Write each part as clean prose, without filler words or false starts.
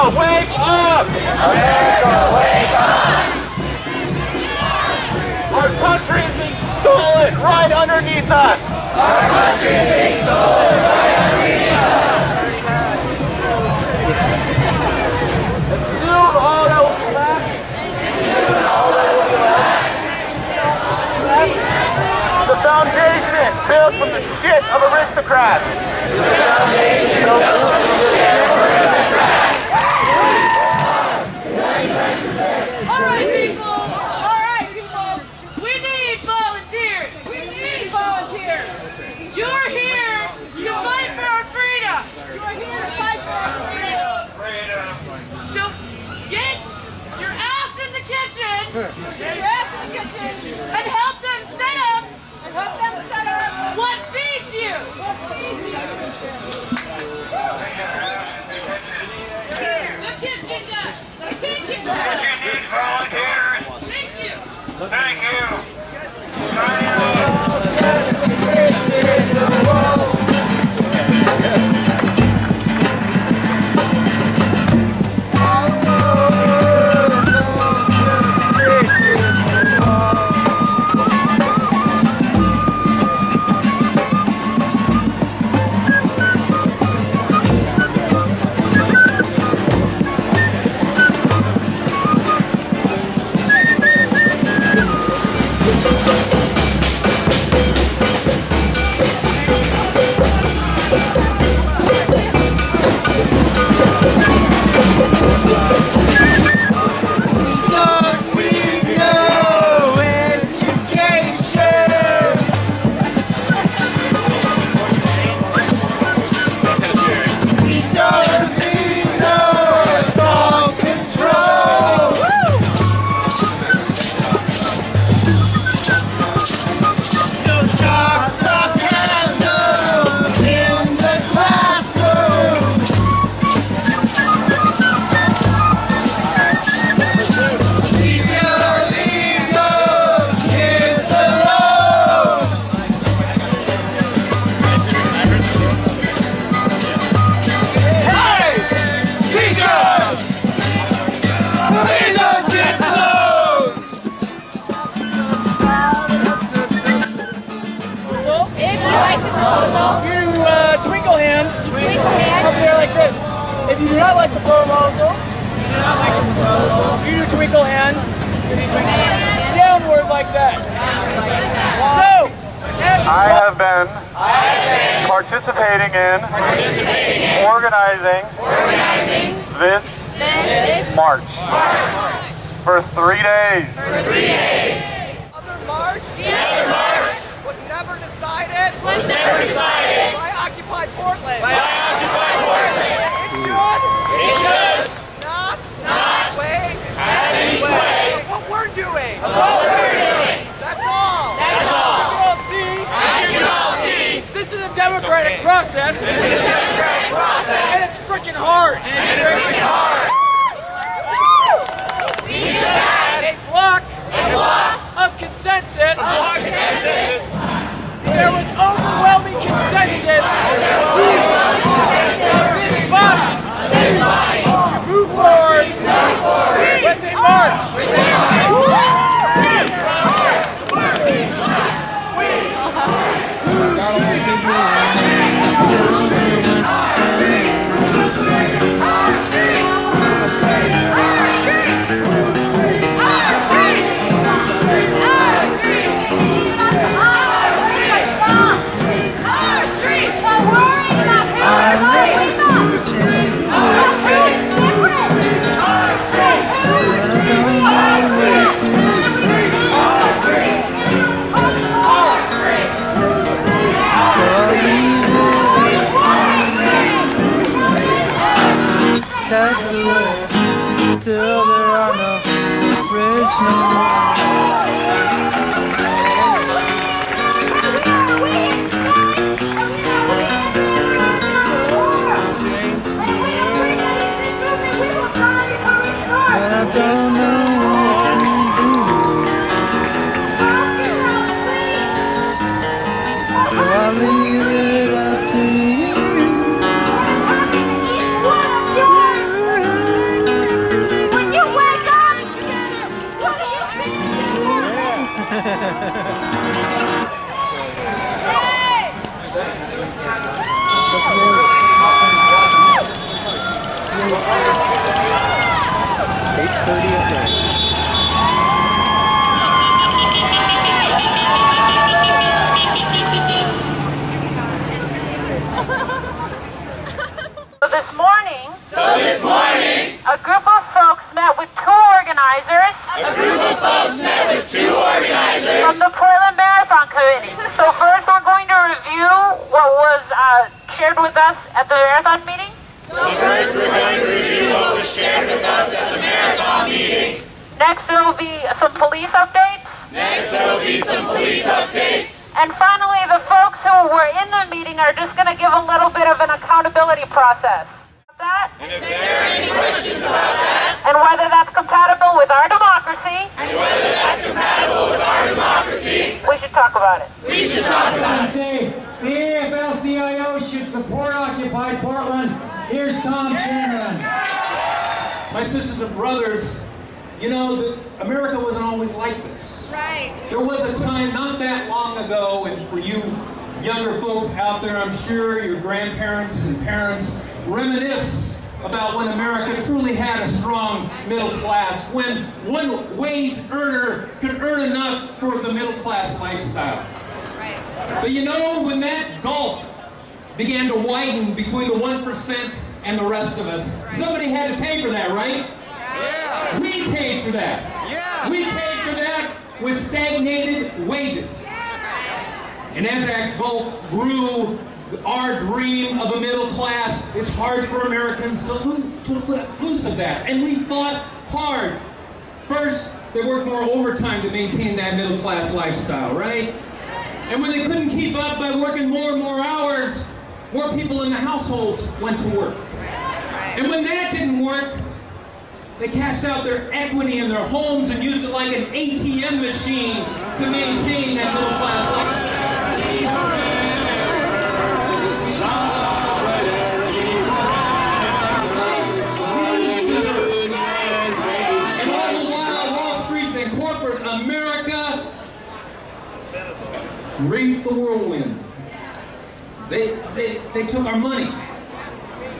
wake up! America, wake up! Our country is being stolen right underneath us! Our country is being stolen right underneath us! Soon all that will be left. Soon all that will be left. The foundation built from the shit of aristocrats. The foundation built from the shit of aristocrats. Alright people, we need volunteers. You're here to fight for our freedom. So get your ass in the kitchen. And help them set up what feeds you. The kitchen does. The kitchen does. You need volunteers. Thank you. Thank you. If you do not like the proposal, you do twinkle hands downward like that. So, I have been participating in organizing this march for 3 days. The other march was never decided by Occupy Portland. It should not have any sway of what we're doing. That's all. as you can all see, this is a democratic process. And it's freaking hard. We just had a block of consensus. There was overwhelming consensus of this body to move forward with a march. Touch the world till there are no bridges no more. But I don't know what to do, so I'll leave it up to you. 30th race. So this morning, a group of folks met with two organizers. From the Portland Marathon Committee. So first we're going to review what was shared with us at the marathon meeting. Next there will be some police updates. And finally, the folks who were in the meeting are just going to give a little bit of an accountability process. And if there are any questions about that, and whether that's compatible with our democracy, we should talk about it. Say, the AFL-CIO should support Occupy Portland. Here's Tom Chamberlain. My sisters and brothers, you know, America wasn't always like this. Right. There was a time not that long ago, and for you younger folks out there, I'm sure your grandparents and parents reminisce about when America truly had a strong middle class, when one wage earner could earn enough for the middle class lifestyle. Right. But you know, when that gulf began to widen between the 1% and the rest of us, somebody had to pay for that, right? Yeah. We paid for that. Yeah. We paid for that with stagnated wages. And as that gulf grew, our dream of a middle class, it's hard for Americans to let loose of that. And we fought hard. First, they worked more overtime to maintain that middle class lifestyle, right? And when they couldn't keep up by working more and more hours, more people in the household went to work. And when that didn't work, they cashed out their equity in their homes and used it like an ATM machine to maintain that middle class lifestyle. And all the while, Wall Street's and corporate America reaped the whirlwind. They took our money.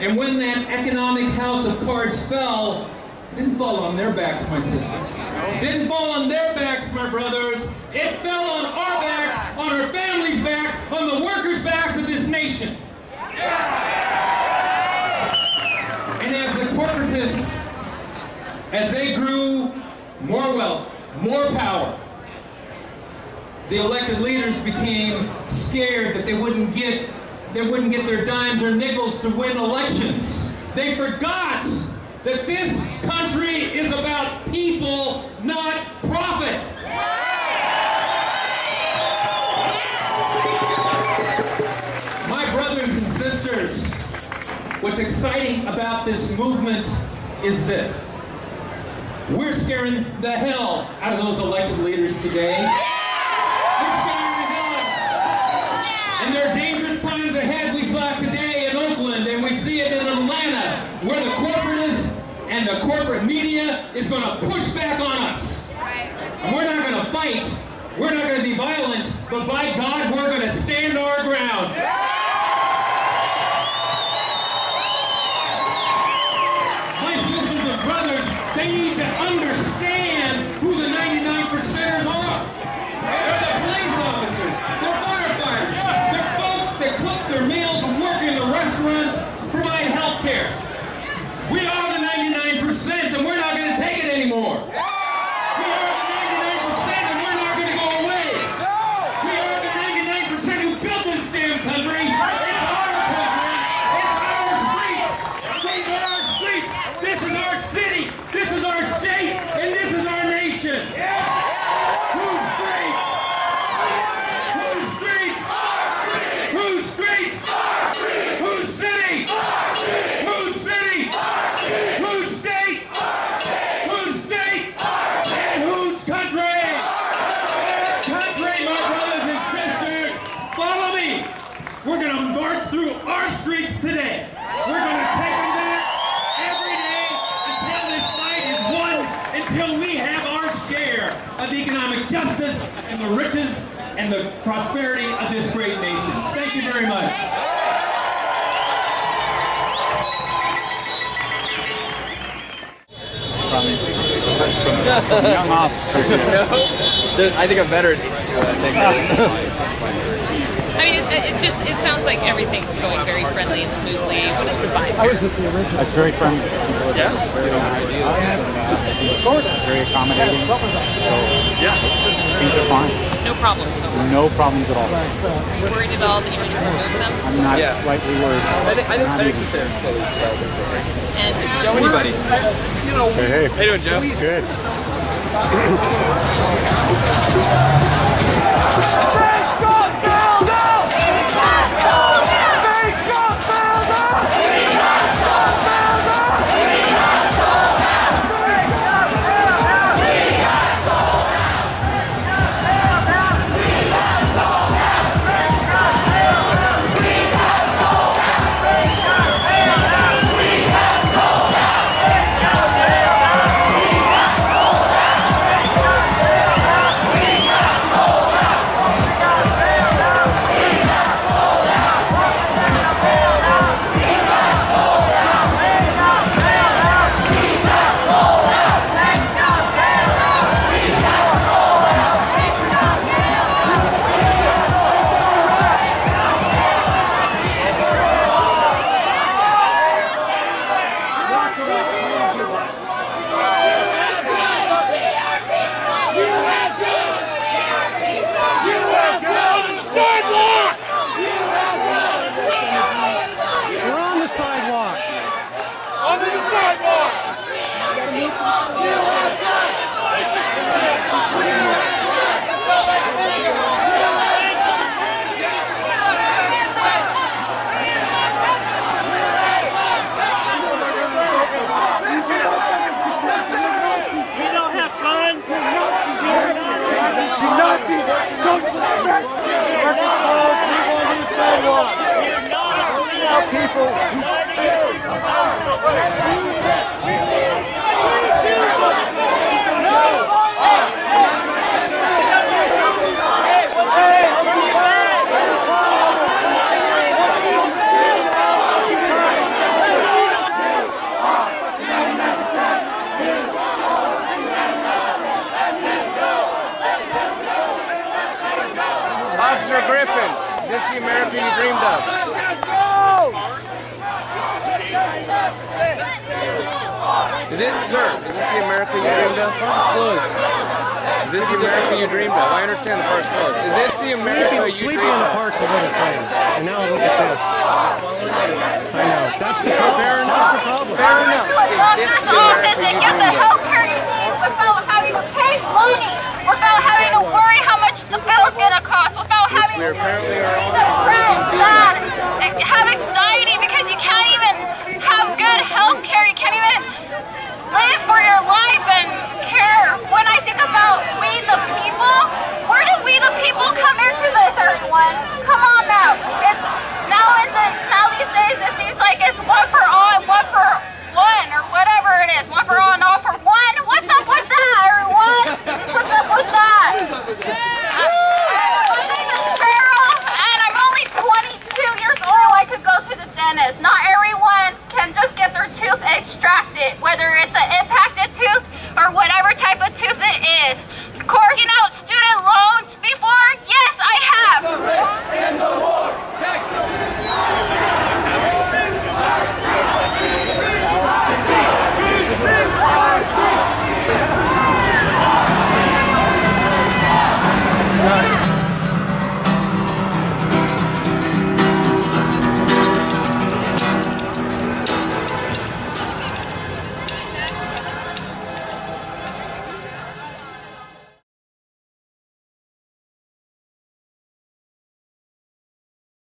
And when that economic house of cards fell, it didn't fall on their backs, my sisters. It didn't fall on their backs, my brothers. It fell on our backs, on our families' backs, on the workers' backs of this nation. And as the corporatists, as they grew more wealth, more power, the elected leaders became scared that they wouldn't get their dimes or nickels to win elections. They forgot that this country is about people, not profit. My brothers and sisters, what's exciting about this movement is this. We're scaring the hell out of those elected leaders today. We're scaring the hell out of them. And there are dangerous times ahead. We saw it today in Oakland, and we see it in Atlanta, where the corporatists and the corporate media is going to push back on us. And we're not going to fight. We're not going to be violent, but by God, we're going to stand our ground. My sisters and brothers, they need to understand who the 99%ers are. They're the police officers. They're firefighters. They're folks that cook their meals and work in the restaurants, provide health care. We are the 99%, and we're not going to take it anymore. We are the 99%, and we're not going to go away. We are the 99% who built this damn country. It's our country. It's our streets. These are our streets. This is our city. This is our state, and this is our nation. Whose streets? Whose streets? Whose streets? Whose city? Whose city? Whose state? Whose state? And whose country? Country, my brothers and sisters, follow me. We're going to march through our streets today. We're going to take them back every day until this fight is won, until we have our share of economic justice and the riches and the prosperity of this great nation. Thank you very much. From from young officers. I think a veteran needs to take this. I mean, it sounds like everything's going very friendly and smoothly. What is the vibe? It's very friendly. Yeah. Very accommodating. So yeah, things are fine. No problems. No problems at all. You're worried at all that you need to remove them? I'm not slightly worried. I think they're silly. And Joe, anybody? Hey. How you doing, Joe? Good. Officer Griffin, is this the America you dreamed of? Is it, sir? Is this the America you dreamed of? Is this the America you dreamed of? I understand the park's closed. Is this the America you Sleeping dreamed in of? the park's a little thing. And now look at this. I know. That's the problem. Fair enough. That's the problem. Fair enough. To a doctor's office and get the health care you need without having to pay money, without having to worry how much the bill's gonna cost, without having to be depressed, sad, and have anxiety because you can't even have good health care. You can't even live for your life and care. When I think about we the people, where do we the people come into this, everyone? Come on now. It's now these days it seems like it's one for all and one for one, or whatever it is. One for all and all for one. What's up with that, everyone? What's up with that? My name is Farrell, and I'm only 22 years old. I could go to the dentist. Not everyone can just get their tooth extracted, whether it's an